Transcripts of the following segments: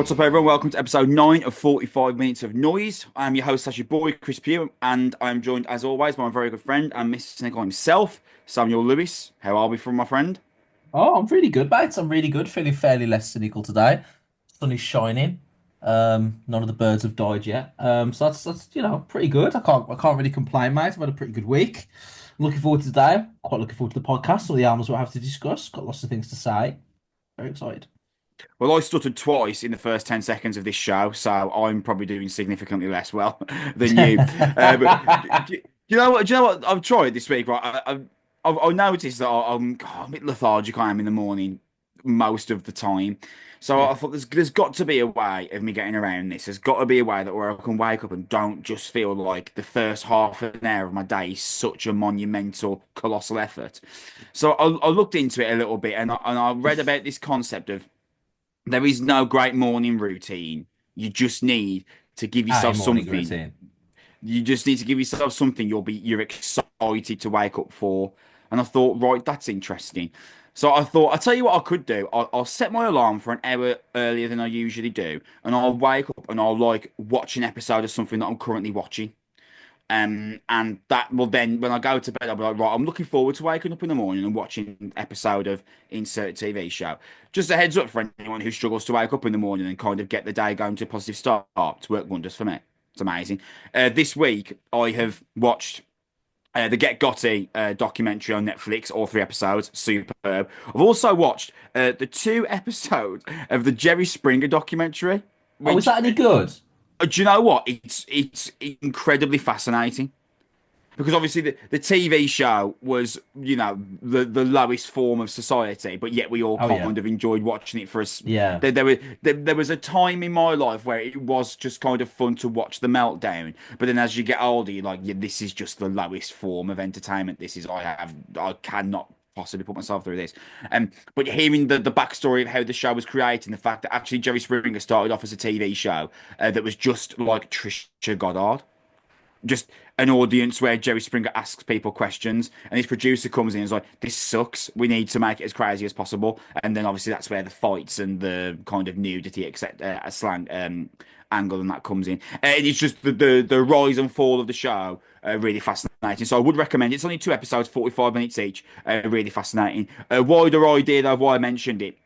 What's up, everyone? Welcome to episode 9 of 45 Minutes of Noise. I'm your host, slash your boy, Chris Pugh, and I'm joined, as always, by my very good friend and Mr. Cynical himself, Samuel Lewis. How are we from my friend? Oh, I'm really good, mate. I'm really good. Feeling fairly less cynical today. Sun is shining. None of the birds have died yet. So that's pretty good. I can't really complain, mate. I've had a pretty good week. I'm looking forward to today. Quite looking forward to the podcast, all the animals we'll have to discuss. Got lots of things to say. Very excited. Well, I stuttered twice in the first 10 seconds of this show, so I'm probably doing significantly less well than you. But you know what? Do you know what? I've tried this week, right? I've noticed that I'm a bit lethargic. I am in the morning most of the time. So I Yeah. thought there's got to be a way of me getting around this. There's got to be a way that where I can wake up and don't just feel like the first half an hour of my day is such a monumental, colossal effort. So I looked into it a little bit and I read about this concept of there is no great morning routine. You just need to give A yourself morning something. routine. You just need to give yourself something you're excited to wake up for. And I thought, right, that's interesting. So I thought, I'll tell you what I could do. I'll set my alarm for an hour earlier than I usually do, and I'll wake up and I'll like watch an episode of something that I'm currently watching. And that will then, when I go to bed, I'll be like, right, I'm looking forward to waking up in the morning and watching an episode of insert TV show. Just a heads up for anyone who struggles to wake up in the morning and kind of get the day going to a positive start. It's worked wonders for me. It's amazing. This week, I have watched the Get Gotti documentary on Netflix, all three episodes, superb. I've also watched the two episodes of the Jerry Springer documentary, Oh, is which, that any good? do you know what? It's incredibly fascinating because obviously the TV show was, the lowest form of society, but yet we all Oh yeah. kind of enjoyed watching it for us. Yeah. There was a time in my life where it was just kind of fun to watch the meltdown, but then as you get older, you're like, yeah, this is just the lowest form of entertainment. I cannot possibly put myself through this. But hearing the backstory of how the show was created, and the fact that actually Jerry Springer started off as a TV show that was just like Trisha Goddard, just an audience where Jerry Springer asks people questions and his producer comes in and is like, this sucks. We need to make it as crazy as possible. And then obviously that's where the fights and the kind of nudity, etc., slang angle and that comes in. It's just the rise and fall of the show. Really fascinating. So I would recommend it. It's only two episodes, 45 minutes each. Really fascinating. Wider idea though, why I mentioned it.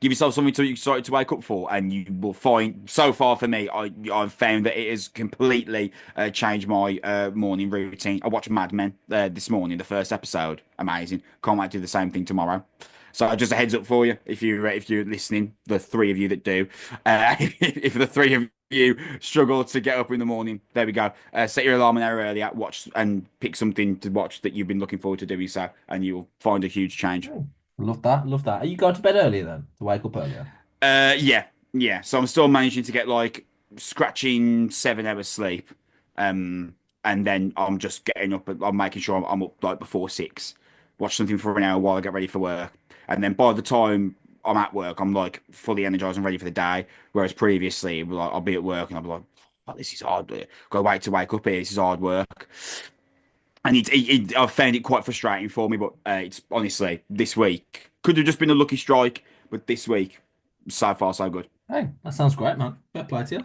Give yourself something to excited to wake up for, and you will find. So far for me, I've found that it has completely changed my morning routine. I watched Mad Men this morning, the first episode, amazing. Can't wait to do the same thing tomorrow. So just a heads up for you, if you're listening, the three of you that do, if the three of you struggle to get up in the morning, there we go. Set your alarm an hour earlier, watch and pick something to watch that you've been looking forward to doing so, and you'll find a huge change. Oh, love that. Love that. Are you going to bed earlier then? To wake up earlier? Yeah, yeah. So I'm still managing to get like scratching 7 hours sleep. And then I'm just getting up and I'm making sure I'm up like before 6. Watch something for an hour while I get ready for work. And then by the time I'm at work, I'm like fully energized and ready for the day. Whereas previously, like, I'll be at work and I'll be like, oh, this is hard. Go wait to wake up here. This is hard work. And I've found it quite frustrating for me, but it's honestly this week could have just been a lucky strike, but this week so far so good. Hey, that sounds great, man. Fair play to you.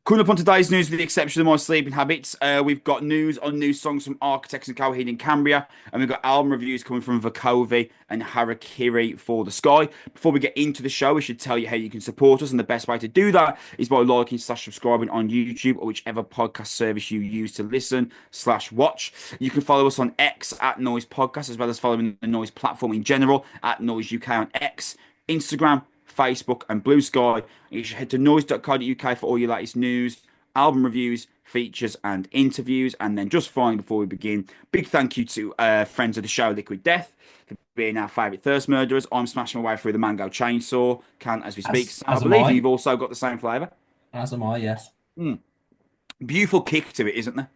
Coming up on today's news, with the exception of my sleeping habits, we've got news on new songs from Architects and Coheed in Cambria, and we've got album reviews coming from Vukovi and Harakiri for the Sky. Before we get into the show, we should tell you how you can support us, and the best way to do that is by liking slash subscribing on YouTube or whichever podcast service you use to listen slash watch. You can follow us on X at Noise Podcast, as well as following the Noise platform in general at Noise UK on X, Instagram, Facebook, and Blue Sky. You should head to noise.co.uk for all your latest news, album reviews, features, and interviews. And then, just finally, before we begin, big thank you to friends of the show, Liquid Death, for being our favourite thirst murderers. I'm smashing my way through the mango chainsaw can as we speak. As I as am believe I. you've also got the same flavour. As am I, yes. Beautiful kick to it, isn't there?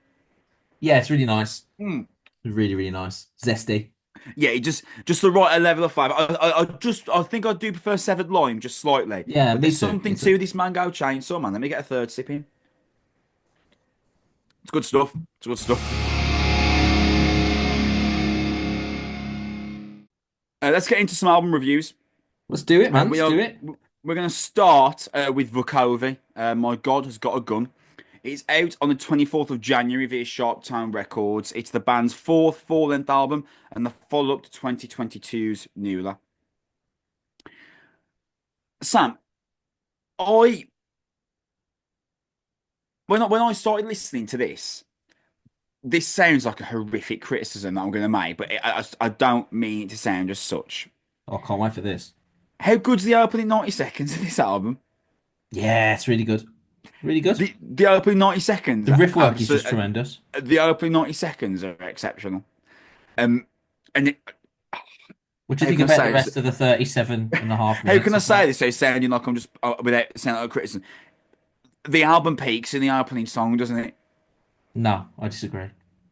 Yeah, it's really nice. Mm. Really, really nice. Zesty. Yeah, it just the right level of flavour. I think I do prefer severed lime just slightly, Yeah, but me there's too. Me something too. to this mango chainsaw, man. Let me get a third sip in. It's good stuff. It's good stuff. Let's get into some album reviews. Let's do it, man. We Let's are do it. We're going to start with Vukovi. My God has got a gun. It's out on the 24th of January via Sharptown Records. It's the band's fourth full-length album and the follow-up to 2022's Nula. Sam, I when I started listening to this sounds like a horrific criticism that I'm going to make, but I don't mean it to sound as such. Oh, I can't wait for this. How good's the opening 90 seconds of this album? Yeah, it's really good. Really good. The opening 90 seconds The are riff work is just absolutely tremendous. the opening 90 seconds are exceptional. Um, and What do you how think can I about the say this? rest of the 37.5 How can minutes I or say so? this so sounding like I'm just without sounding like a criticism? The album peaks in the opening song, doesn't it? No, I disagree.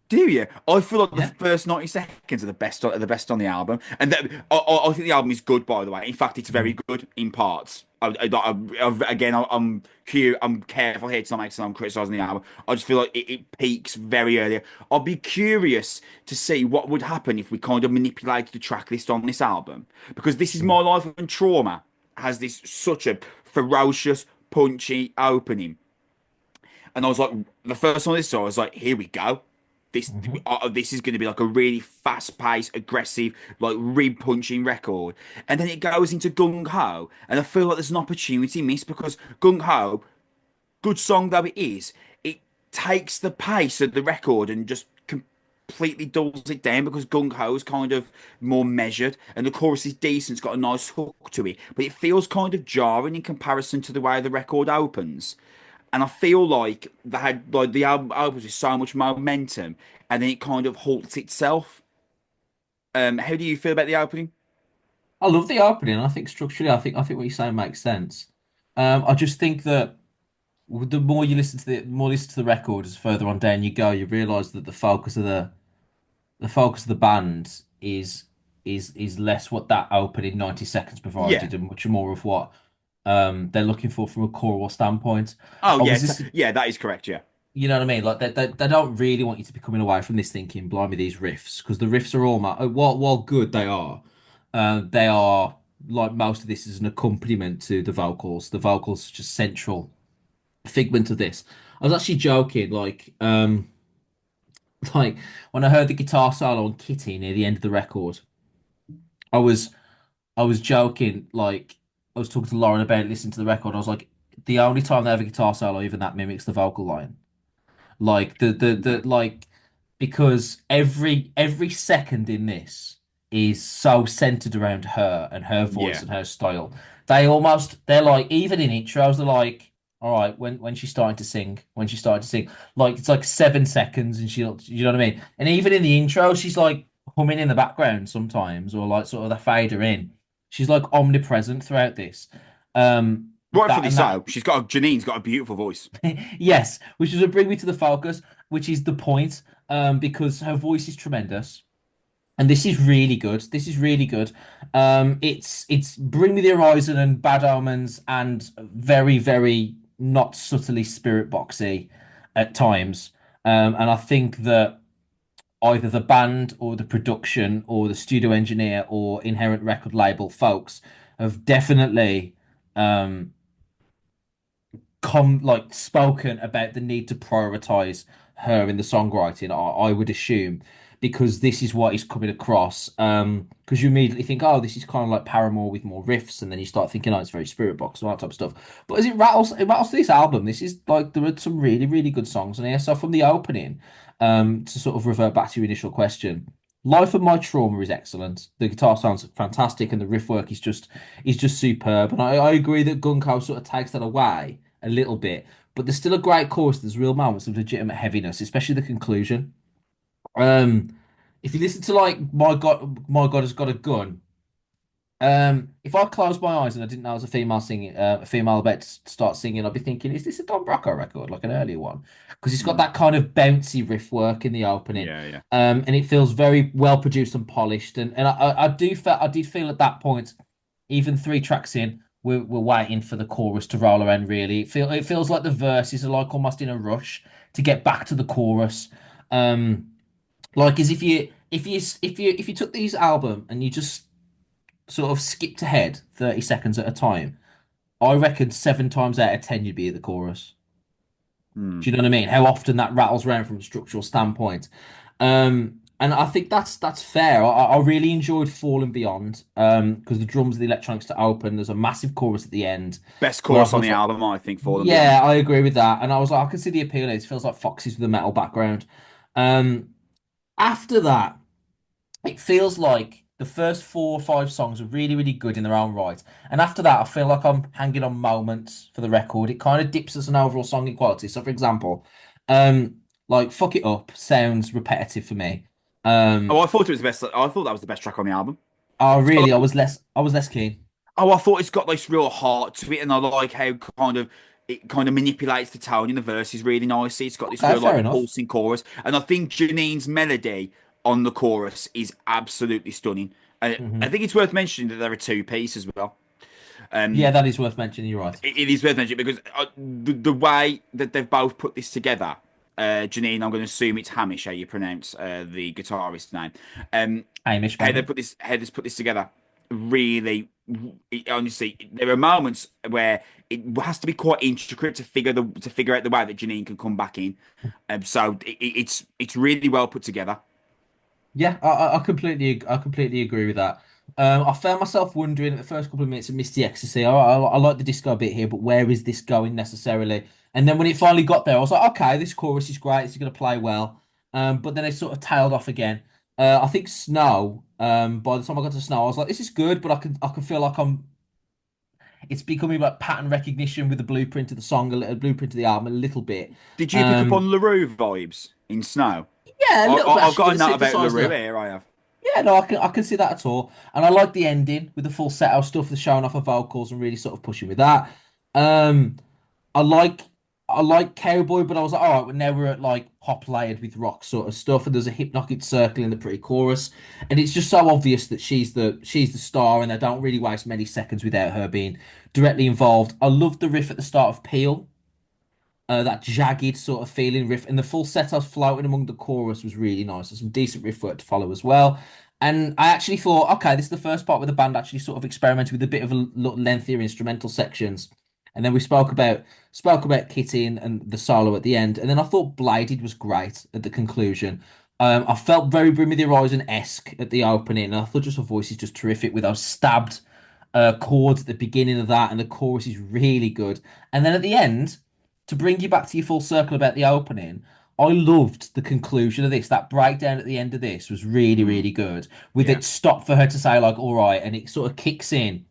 Do you? I feel like the Yeah. first 90 seconds are the best on the album, and I think the album is good. By the way, in fact, it's very Mm. good in parts. Again, I'm careful here to not make sound I'm criticizing the album. I just feel like it peaks very early. I'd be curious to see what would happen if we kind of manipulated the track list on this album, because this is Mm. my life and trauma has this such a ferocious, punchy opening. And I was like, the first time I saw, I was like, here we go. This Mhm. this is going to be like a really fast-paced, aggressive, like rib-punching record. And then it goes into Gung Ho, and I feel like there's an opportunity missed because Gung Ho, good song though it takes the pace of the record and just completely dulls it down because Gung Ho is kind of more measured, and the chorus is decent. It's got a nice hook to it, but it feels kind of jarring in comparison to the way the record opens. And I feel like they had like the album opens with so much momentum, and then it kind of halts itself. How do you feel about the opening? I love the opening. I think structurally, I think what you're saying makes sense. I just think that the more you listen to the more you listen to the record, as further on down you go, you realise that the focus of the band is less what that opening 90 seconds Yeah. provided and much more of what they're looking for from a choral standpoint. Oh I yeah, was this yeah, that is correct. Yeah. You know what I mean? Like they don't really want you to be coming away from this thinking, blimey, these riffs, because the riffs are all while good they are like most of this is an accompaniment to the vocals. The vocals are just central figment of this. I was actually joking, like when I heard the guitar solo on Kitty near the end of the record, I was I was joking, like I was talking to Lauren about it, listening to the record. I was like, the only time they have a guitar solo, even that mimics the vocal line. Like the like because every second in this is so centered around her and her voice Yeah. and her style. They're like even in intros they're like, all right, when she's starting to sing, like it's like 7 seconds and she'll you know what I mean? And even in the intro, she's like humming in the background sometimes, or like sort of the fader in. She's like omnipresent throughout this. That Rightfully and that so. Janine's got a beautiful voice. Yes, which is bring me to the focus, which is the point, because her voice is tremendous, and this is really good. This is really good. It's Bring Me the Horizon and Bad Omens, and very very not subtly spirit boxy at times. And I think that either the band or the production or the studio engineer or inherent record label folks have definitely um spoken about the need to prioritize her in the songwriting, I would assume, because this is what is coming across. Because you immediately think, oh, this is kind of like Paramore with more riffs, and then you start thinking, oh, it's very Spirit Box and all that type of stuff. But as it rattles to this album, this is like there are some really, really good songs in here. So from the opening, to sort of revert back to your initial question. Life of My Trauma is excellent. The guitar sounds fantastic, and the riff work is just superb. And I agree that Gunko sort of takes that away a little bit, but there's still a great chorus. There's real moments of legitimate heaviness, especially the conclusion. Um, if you listen to like My God has got a gun. If I closed my eyes and I didn't know it was a female singing, a female about to start singing, I'd be thinking, is this a Don Brocco record, like an earlier one? Because it's got Mm. that kind of bouncy riff work in the opening, Yeah, yeah. and it feels very well produced and polished. And I did feel at that point, even 3 tracks in, we're waiting for the chorus to roll around. Really, it feels like the verses are like almost in a rush to get back to the chorus. Like as if you took these album and you just sort of skipped ahead 30 seconds at a time, I reckon 7 times out of 10 you'd be at the chorus. Hmm. Do you know what I mean? How often that rattles around from a structural standpoint. And I think that's fair. I really enjoyed Fall and Beyond because the drums and the electronics to open. There's a massive chorus at the end Best where I chorus on was the like, album, I think, Fall and Beyond. yeah, I agree with that. And I was like, I can see the appeal. It feels like Foxy's with a metal background. Um, After that, it feels like the first 4 or 5 songs are really, really good in their own right. And after that, I feel like I'm hanging on moments for the record. It kind of dips us an overall song quality. So, for example, like Fuck It Up sounds repetitive for me. Oh, Um, I thought it was the best. I thought that was the best track on the album. I It's got really, like, I was less keen. I thought it's got this real heart to it, and I like how it kind of manipulates the tone in the verses really nicely. It's got this Okay, real fair like enough. pulsing chorus, and I think Janine's melody on the chorus is absolutely stunning. I Hmm. think it's worth mentioning that there are two pieces as well. Yeah, Um, that is worth mentioning. You're right. it is worth mentioning because the way that they've both put this together, Janine, I'm going to assume it's Hamish, how you pronounce the guitarist's name. Um, Amish, how they maybe. put this, how they put this together, really, honestly, there are moments where it has to be quite intricate to figure out the way that Janine can come back in. So it's really well put together. Yeah, I completely agree with that. I found myself wondering at the first couple of minutes of Misty Ecstasy. I like the disco bit here, but where is this going necessarily? And then when it finally got there, I was like, okay, this chorus is great. It's going to play well. But then it sort of tailed off again. I think Snow. By the time I got to Snow, I was like, this is good, but I can feel like I'm. It's becoming like pattern recognition with the blueprint of the song, a little blueprint of the album, a little bit. Did you pick up Um, on LaRue vibes in Snow? yeah, a little bit I've actually got with a the note about LaRue synthesizer. here. I have. Yeah, no, I can see that at all. And I like the ending with the full set of stuff, the showing off of vocals and really sort of pushing with that. Um, I like I like Cowboy, but I was like, all right, well, now we're at like pop layered with rock sort of stuff, and there's a hypnotic circle in the pre-chorus, and it's just so obvious that she's the star, and they don't really waste many seconds without her being directly involved. I love the riff at the start of Peel, that jagged sort of feeling riff, and the full set I was floating among the chorus was really nice. There's some decent riff work to follow as well. And I actually thought, okay, this is the first part where the band actually sort of experimented with a bit of a lengthier instrumental sections. And then we spoke about Kitty and the solo at the end. And then I thought Bladed was great at the conclusion. I felt very Bring Me the Horizon-esque at the opening. And I thought just her voice is just terrific with those stabbed chords at the beginning of that, and the chorus is really good. And then at the end, to bring you back to your full circle about the opening, I loved the conclusion of this. That breakdown at the end of this was really, Mm, really good. With yeah. it stop for her to say like, "All right," and it sort of kicks in.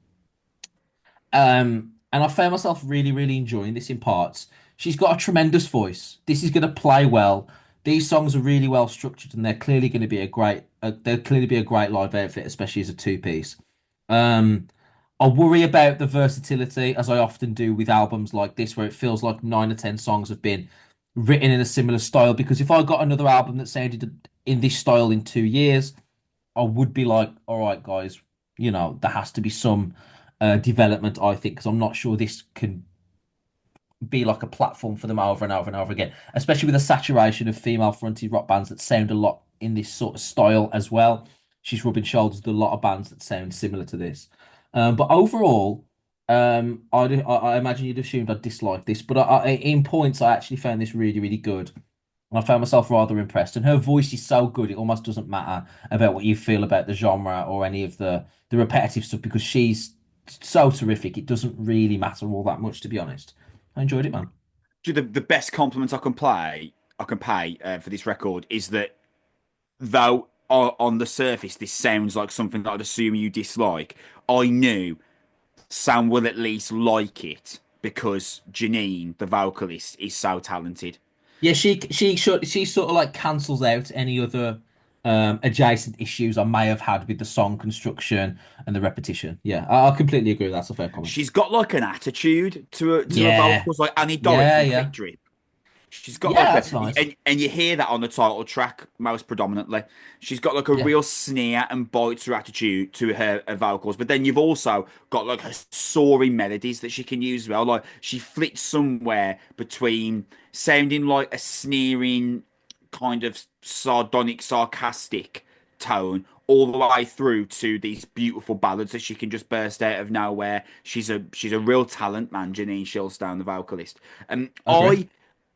And I found myself really, really enjoying this in parts. She's got a tremendous voice. This is going to play well. These songs are really well structured, and they're clearly going to be a great. They'll clearly be a great live outfit, especially as a two-piece. Um, I worry about the versatility, as I often do with albums like this, where it feels like 9 or 10 songs have been written in a similar style. Because if I got another album that sounded in this style in 2 years, I would be like, all right, guys, there has to be some development, I think, because I'm not sure this can be like a platform for them over and over and over again, especially with a saturation of female fronted rock bands that sound a lot in this sort of style as well. She's rubbing shoulders with a lot of bands that sound similar to this. But overall, I imagine you'd assumed I'd dislike this, but in points, I actually found this really, really good. And I found myself rather impressed. And her voice is so good, it almost doesn't matter about what you feel about the genre or any of the repetitive stuff because she's so terrific. It doesn't really matter all that much, to be honest. I enjoyed it, man. The best compliment I can pay for this record is that though on the surface this sounds like something that I'd assume you dislike, I knew Sam will at least like it because Janine, the vocalist, is so talented. Yeah, she sort of like cancels out any other adjacent issues I may have had with the song construction and the repetition. Yeah, I completely agree with that. That's a fair comment. She's got like an attitude to her Yeah, vocals, like Annie Dorrick yeah, from yeah, Quick Drip. She's got yeah. like That's nice. and you hear that on the title track most predominantly. She's got like a Yeah. real sneer and bite to her attitude to her vocals, but then you've also got like her soaring melodies that she can use as well. Like she flits somewhere between sounding like a sneering, kind of sardonic, sarcastic tone, all the way through to these beautiful ballads that she can just burst out of nowhere. She's a real talent, man. Janine Shilstone, the vocalist. I agree.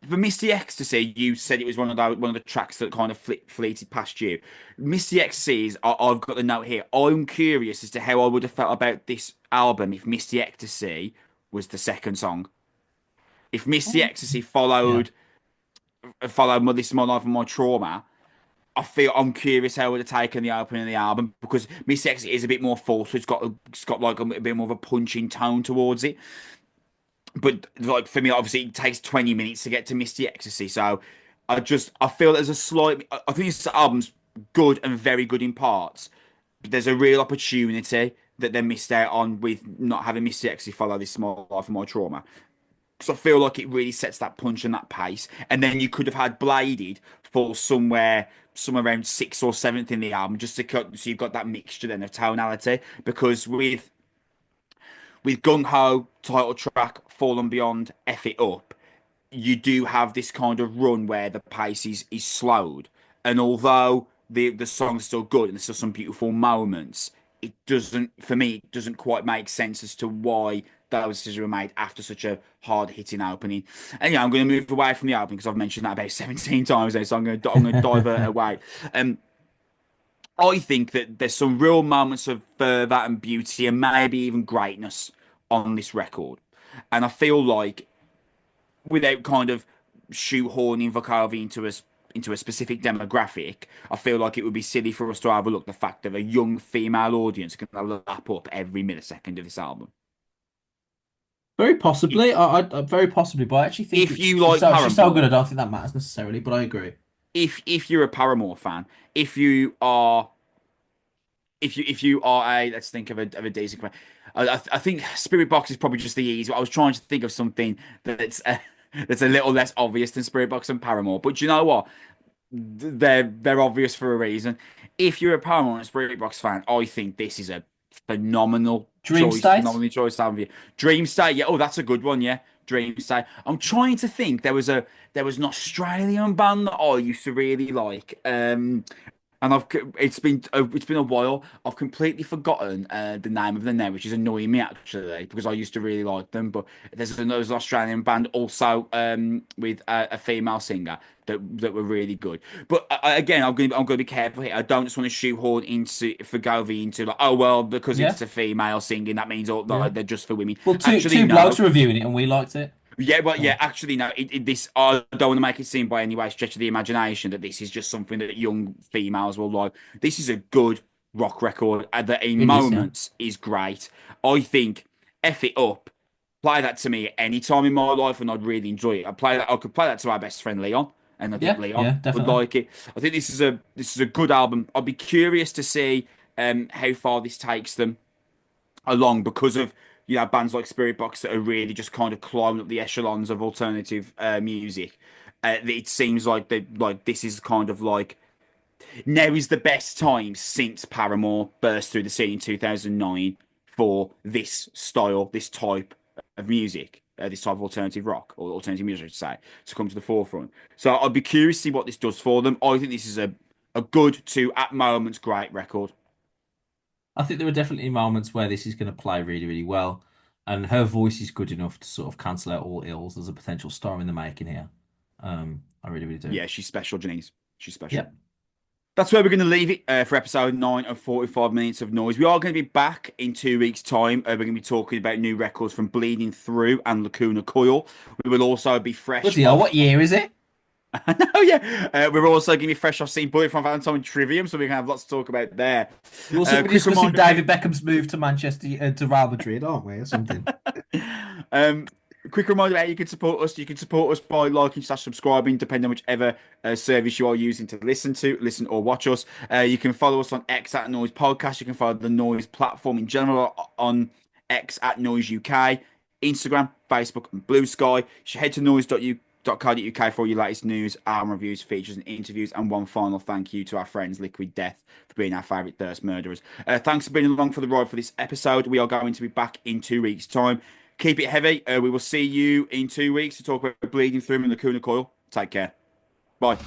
For Misty Ecstasy, you said it was one of the tracks that kind of fleeted past you. Misty Ecstasy is, I've got the note here. I'm curious as to how I would have felt about this album if Misty Ecstasy was the second song. If Misty Ecstasy Yeah. followed This Is My Life and My Trauma, I'm curious how it would have taken the opening of the album because Miss X is a bit more forceful. It's got like a bit more of a punching tone towards it. But like for me, obviously it takes 20 minutes to get to Misty Ecstasy. So I feel there's a slight I think this album's good and very good in parts. But there's a real opportunity that they missed out on with not having Misty Ecstasy follow This Small Life and My Trauma. Because I feel like it really sets that punch and that pace. And then you could have had Bladed fall somewhere around sixth or seventh in the album, just to cut so you've got that mixture then of tonality. Because with Gung Ho, title track, Fall and Beyond, F It Up, you do have this kind of run where the pace is slowed. And although the song's still good and there's still some beautiful moments, it doesn't for me it doesn't quite make sense as to why those decisions were made after such a hard hitting opening. And yeah, I'm going to move away from the opening because I've mentioned that about 17 times now, so I'm going to divert away. Um, I think that there's some real moments of fervor and beauty and maybe even greatness on this record. And I feel like without kind of shoehorning Vukovi into a specific demographic, I feel like it would be silly for us to overlook the fact that a young female audience can lap up every millisecond of this album. Very possibly. Very possibly, but I actually think If it's you like she's so good. I Paramore, don't think that matters necessarily, but I agree. if you're a Paramore fan, if you are if you are a let's think of a decent I think Spirit Box is probably just the easy. I was trying to think of something that's that's a little less obvious than Spirit Box and Paramore. But you know what? They're obvious for a reason. If you're a Paramore and Spirit Box fan, I think this is a phenomenal Dream choice, State. phenomenal choice to have you. Dream State, yeah. Oh, that's a good one, yeah. Dream State. I'm trying to think. There was an Australian band that I used to really like. And it's been a while. I've completely forgotten the name of the name, which is annoying me actually because I used to really like them. But there's an Australian band also with a female singer that were really good. But again, I'm going to be careful here. I don't just want to shoehorn into Forgovi into like oh well because Yeah, it's a female singing that means all yeah. like, they're just for women. Well, Actually, two blokes no. are reviewing it, and we liked it. Yeah, but yeah, So actually, no. This I don't want to make it seem by any way stretch of the imagination that this is just something that young females will like. This is a good rock record that in it is. Yeah, moments is great. I think F It Up, play that to me at any time in my life, and I'd really enjoy it. I could play that to our best friend Leon, and I think yeah, Leon yeah, would definitely. like it. I think this is a good album. I'd be curious to see how far this takes them along because of bands like Spirit Box that are really just kind of climbing up the echelons of alternative music. It seems like this is kind of like now is the best time since Paramore burst through the scene in 2009 for this style, this type of music. This type of alternative rock or alternative music, I should say, to come to the forefront. So I'd be curious to see what this does for them. I think this is a good to, at moments, great record. I think there are definitely moments where this is going to play really, really well, and her voice is good enough to sort of cancel out all ills. There's a potential star in the making here. I really, really do. Yeah, she's special, Janice. She's special. Yep. That's where we're going to leave it for episode 9 of 45 Minutes of Noise. We are going to be back in 2 weeks' time. We're going to be talking about new records from Bleeding Through and Lacuna Coil. We will also be fresh Bloody hell, off. what year is it? No, yeah. We're also going to be fresh off seeing Bullet from Valentine Trivium, so we're going to have lots to talk about there. We'll also be Quick discussing reminder, David Beckham's move to Manchester to Real Madrid, aren't we, or something? um, quick reminder how you can support us. You can support us by liking slash subscribing, depending on whichever service you are using to listen or watch us. You can follow us on X at Noise Podcast. You can follow the Noise platform in general on X at Noise UK, Instagram, Facebook, and Blue Sky. You should head to noise.co.uk for all your latest news, album reviews, features, and interviews. And one final thank you to our friends Liquid Death for being our favourite thirst murderers. Thanks for being along for the ride for this episode. We are going to be back in 2 weeks' time. Keep it heavy. We will see you in 2 weeks to talk about Bleeding Through and Lacuna Coil. Take care. Bye.